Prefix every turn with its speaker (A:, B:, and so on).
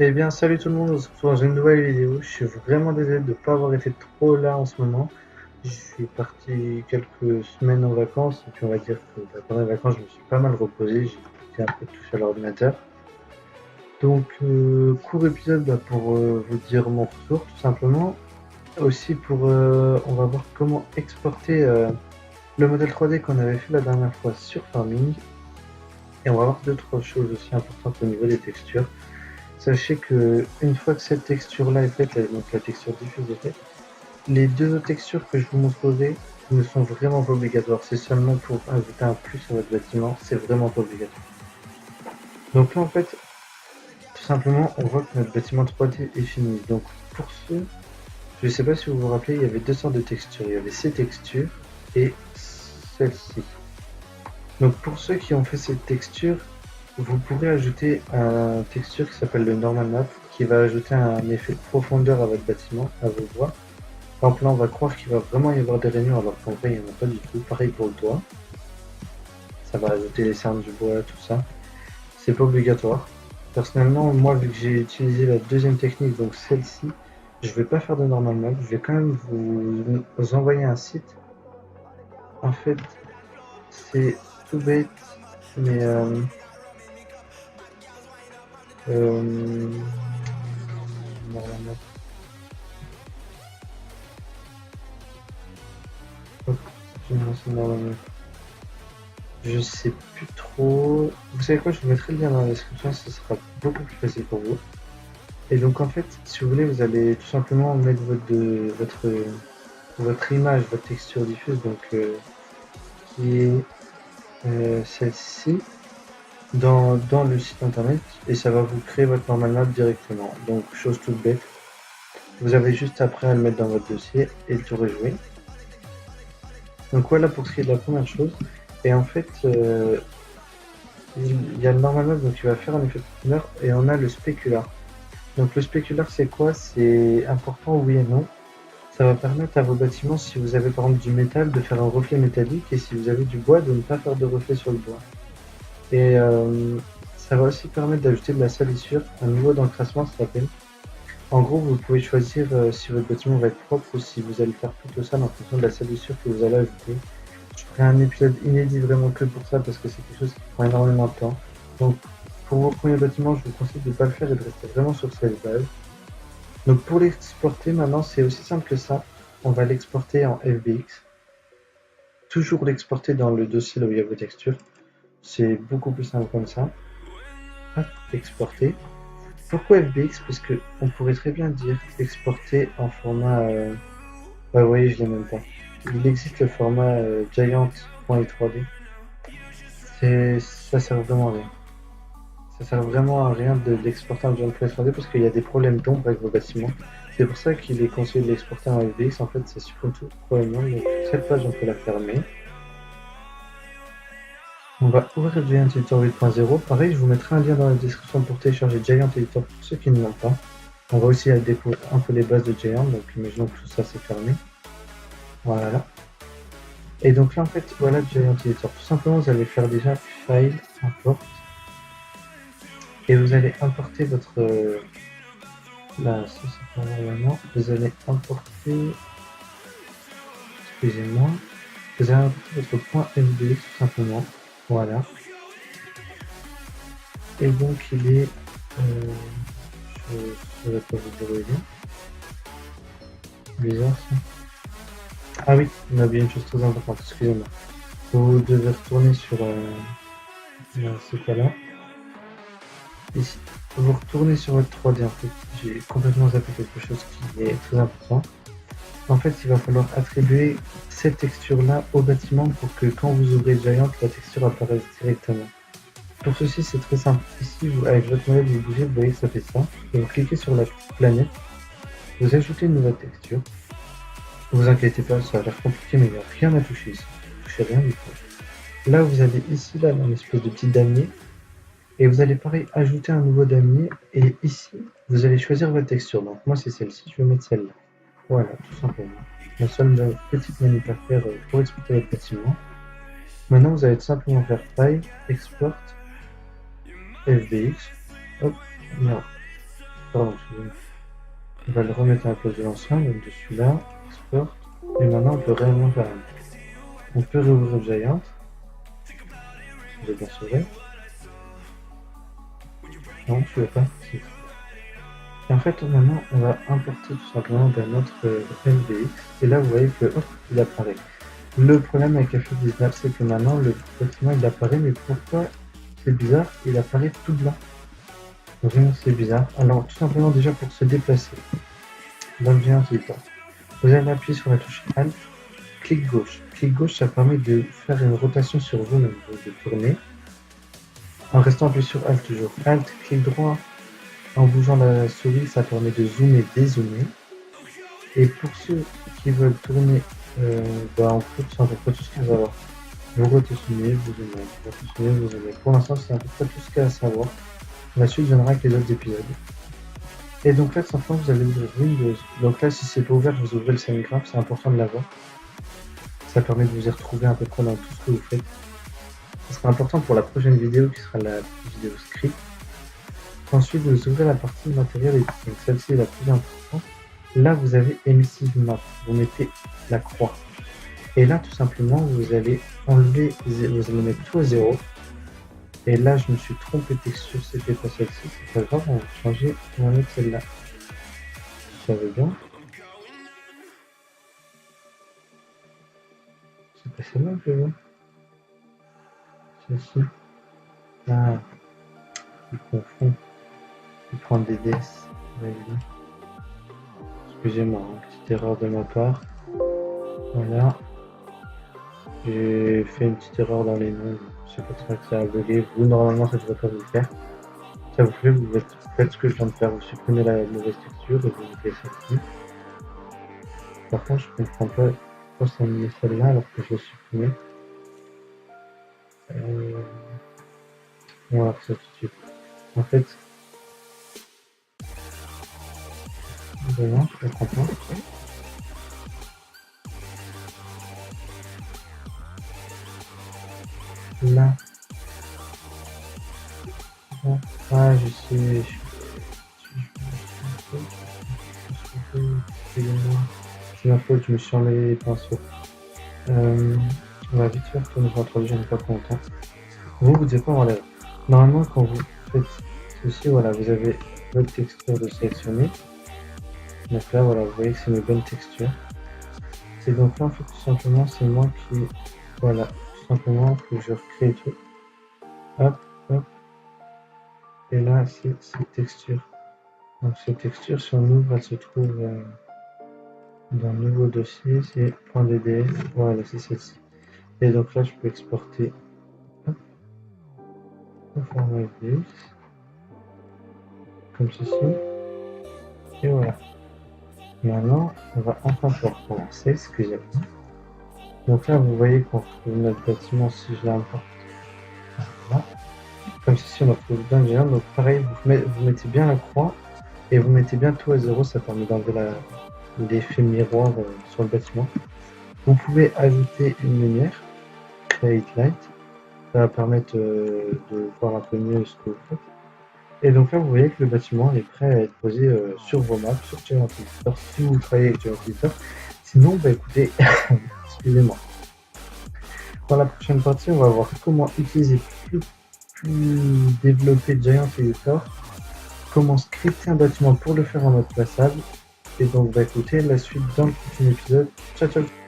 A: Eh bien, salut tout le monde, on se retrouve dans une nouvelle vidéo. Je suis vraiment désolé de ne pas avoir été trop là en ce moment. Je suis parti quelques semaines en vacances, et puis on va dire que pendant les vacances, je me suis pas mal reposé. J'ai été un peu touché à l'ordinateur. Donc, court épisode pour vous dire mon retour, tout simplement. Aussi on va voir comment exporter le modèle 3D qu'on avait fait la dernière fois sur Farming. Et on va voir d'autres choses aussi importantes au niveau des textures. Sachez que une fois que cette texture là est faite, donc la texture diffuse est faite, les deux autres textures que je vous montrerai ne sont vraiment pas obligatoires. C'est seulement pour ajouter un plus à votre bâtiment, c'est vraiment pas obligatoire. Donc là en fait, tout simplement, on voit que notre bâtiment 3D est fini. Donc pour ce, je ne sais pas si vous vous rappelez, il y avait deux sortes de textures. Il y avait ces textures et celle-ci. Donc pour ceux qui ont fait cette texture, vous pourrez ajouter une texture qui s'appelle le normal map, qui va ajouter un effet de profondeur à votre bâtiment, à vos voies. Par exemple là on va croire qu'il va vraiment y avoir des réunions alors qu'en vrai il n'y en a pas du tout. Pareil pour le toit, ça va ajouter les cernes du bois, tout ça. C'est pas obligatoire. Personnellement, moi vu que j'ai utilisé la deuxième technique, donc celle-ci, je vais pas faire de normal map, je vais quand même vous envoyer un site. En fait, c'est tout bête, mais euh, normal map. Hop, je vais me lancer normal map. Je sais plus trop. Vous savez quoi, je vous mettrai le lien dans la description, ce sera beaucoup plus facile pour vous. Et donc en fait, si vous voulez, vous allez tout simplement mettre votre image, votre texture diffuse, donc qui est celle-ci, dans le site internet, et ça va vous créer votre normal map directement. Donc chose toute bête, vous avez juste après à le mettre dans votre dossier et tout rejouer. Donc voilà pour ce qui est de la première chose. Et en fait, il y a le normal map donc qui va faire un effet de profondeur et on a le spécular. Donc le spécular c'est quoi? C'est important oui et non. Ça va permettre à vos bâtiments, si vous avez par exemple du métal, de faire un reflet métallique et si vous avez du bois, de ne pas faire de reflet sur le bois. Et ça va aussi permettre d'ajouter de la salissure, un niveau d'encrassement ça s'appelle. En gros, vous pouvez choisir si votre bâtiment va être propre ou si vous allez faire plutôt sale en fonction de la salissure que vous allez ajouter. Je ferai un épisode inédit vraiment que pour ça parce que c'est quelque chose qui prend énormément de temps. Donc pour vos premiers bâtiments, je vous conseille de ne pas le faire et de rester vraiment sur cette base. Donc pour l'exporter maintenant, c'est aussi simple que ça. On va l'exporter en FBX. Toujours l'exporter dans le dossier là où il y a vos textures. C'est beaucoup plus simple comme ça. Hop, exporter. Pourquoi FBX? Parce que on pourrait très bien dire exporter en format. Bah, vous voyez, je l'ai même pas. Il existe le format Giant.3D. Ça sert vraiment à rien. Ça sert vraiment à rien d'exporter en Giant.3D parce qu'il y a des problèmes d'ombre avec vos bâtiments. C'est pour ça qu'il est conseillé de l'exporter en FBX. En fait, ça supprime tout problème d'ombre. Donc cette page, on peut la fermer. On va ouvrir Giant Editor 8.0. Pareil, je vous mettrai un lien dans la description pour télécharger Giant Editor pour ceux qui ne l'ont pas. On va aussi découvrir un peu les bases de Giant, donc imaginons que tout ça c'est fermé. Voilà. Et donc là en fait, voilà Giant Editor. Tout simplement, vous allez faire déjà File, Import. Et vous allez importer votre... là, ça c'est pas normalement. Vous allez importer... Excusez-moi. Vous allez importer votre point MD tout simplement. Voilà. Et donc il est... je vais pas vous dire où il est. Bizarre ça. Ah oui, on a oublié une chose très importante, excusez-moi. Vous devez retourner sur ce cas-là. Ici, vous retournez sur votre 3D en fait. J'ai complètement zappé quelque chose qui est très important. En fait, il va falloir attribuer cette texture-là au bâtiment pour que quand vous ouvrez Giant, la texture apparaisse directement. Pour ceci, c'est très simple. Ici, avec votre modèle, vous bougez, vous voyez que ça fait ça. Et vous cliquez sur la planète, vous ajoutez une nouvelle texture. Ne vous inquiétez pas, ça a l'air compliqué, mais il n'y a rien à toucher ici. Vous ne touchez rien du tout. Là, vous allez ici, là, dans l'espèce de petit damier, et vous allez pareil ajouter un nouveau damier, et ici, vous allez choisir votre texture. Donc moi, c'est celle-ci, je vais mettre celle-là. Voilà, tout simplement. La seule petite manip à faire pour exporter votre bâtiment. Maintenant, vous allez tout simplement faire File, Export, FBX. Hop, non. Pardon, excusez-moi. On va le remettre à la place de l'ancien, donc de celui-là, export. Et maintenant, on peut réellement faire un. On peut réouvrir Giant. Je vais bien sauver. Non, je ne veux pas. Si. Et en fait, maintenant, on va importer tout simplement vers notre MVX. Et là, vous voyez que hop, il apparaît. Le problème avec FF19, c'est que maintenant, le bâtiment, il apparaît. Mais pourquoi c'est bizarre? Il apparaît tout blanc. Vraiment, c'est bizarre. Alors, tout simplement, déjà, pour se déplacer dans le Giant Editor, vous allez appuyer sur la touche Alt, clic gauche. Clic gauche, ça permet de faire une rotation sur vous-même, de tourner. En restant appuyé sur Alt toujours. Alt, clic droit. En bougeant la souris, ça permet de zoomer, dézoomer. Et pour ceux qui veulent tourner, en fait, c'est à peu près tout ce qu'il va avoir. Vous rotationnez, vous zoomez, vous rotationnez, vous zoomez. Pour l'instant, c'est à peu près tout ce qu'il y a à savoir. La suite viendra avec les autres épisodes. Et donc là, tout simplement, vous allez ouvrir Windows. Donc là, si c'est pas ouvert, vous ouvrez le SceneGraph, c'est important de l'avoir. Ça permet de vous y retrouver à peu près dans tout ce que vous faites. Ce sera important pour la prochaine vidéo qui sera la vidéo script. Ensuite, vous ouvrez la partie matériel et donc celle-ci est la plus importante. Là, vous avez Emissive Map. Vous mettez la croix. Et là, tout simplement, vous allez enlever, vous allez mettre tout à 0. Et là, je me suis trompé de texture, c'était pas celle-ci. C'est pas grave, on va changer, on va mettre celle-là. Ça veut bien. C'est pas celle-là que je veux. Celle-ci. Ah, il confond. Il prend des DS. Excusez-moi, hein, petite erreur de ma part. Voilà. J'ai fait une petite erreur dans les noms. C'est pour ça que ça a bugué. Vous, normalement, ça ne devrait pas vous le faire. Ça vous fait, vous faites ce que je viens de faire. Vous supprimez la mauvaise texture et vous mettez celle-ci. Par contre, je comprends pas pourquoi ça me met celle-là alors que je l'ai supprimée. On va voir ça tout de suite. En fait, vraiment, je comprends pas. Là. Ah, je sais. C'est ma faute, je me suis enlevé les pinceaux. On va vite faire tourner sur introduire, j'en ai pas pour longtemps. Vous devez pas enlever. Normalement, quand vous faites ceci, voilà, vous avez votre texture de sélectionner. Donc là, voilà, vous voyez que c'est une bonne texture. Et donc là, en fait, tout simplement, c'est moi qui, voilà, tout simplement, que je recrée tout. Hop, hop. Et là, c'est cette texture. Donc cette texture, si on ouvre, elle se trouve dans le nouveau dossier, c'est .dds. Voilà, c'est celle-ci. Et donc là, je peux exporter au format FBX, comme ceci. Et voilà. Maintenant, on va enfin pouvoir commencer, excusez-moi. Donc là, vous voyez qu'on retrouve notre bâtiment si je l'importe. Voilà. Comme ceci, on retrouve bien le géant. Donc pareil, vous mettez bien la croix et vous mettez bien tout à 0, ça permet d'enlever l'effet miroir sur le bâtiment. Vous pouvez ajouter une lumière, Create Light, ça va permettre de voir un peu mieux ce que vous faites. Et donc là, vous voyez que le bâtiment est prêt à être posé sur vos maps, sur Giant Editor, si vous travaillez avec Giant Editor. Sinon, bah écoutez, excusez-moi. Dans la prochaine partie, on va voir comment utiliser plus développer Giant Editor, comment scripter un bâtiment pour le faire en mode plaçable. Et donc, bah écoutez, la suite dans le prochain épisode. Ciao, ciao!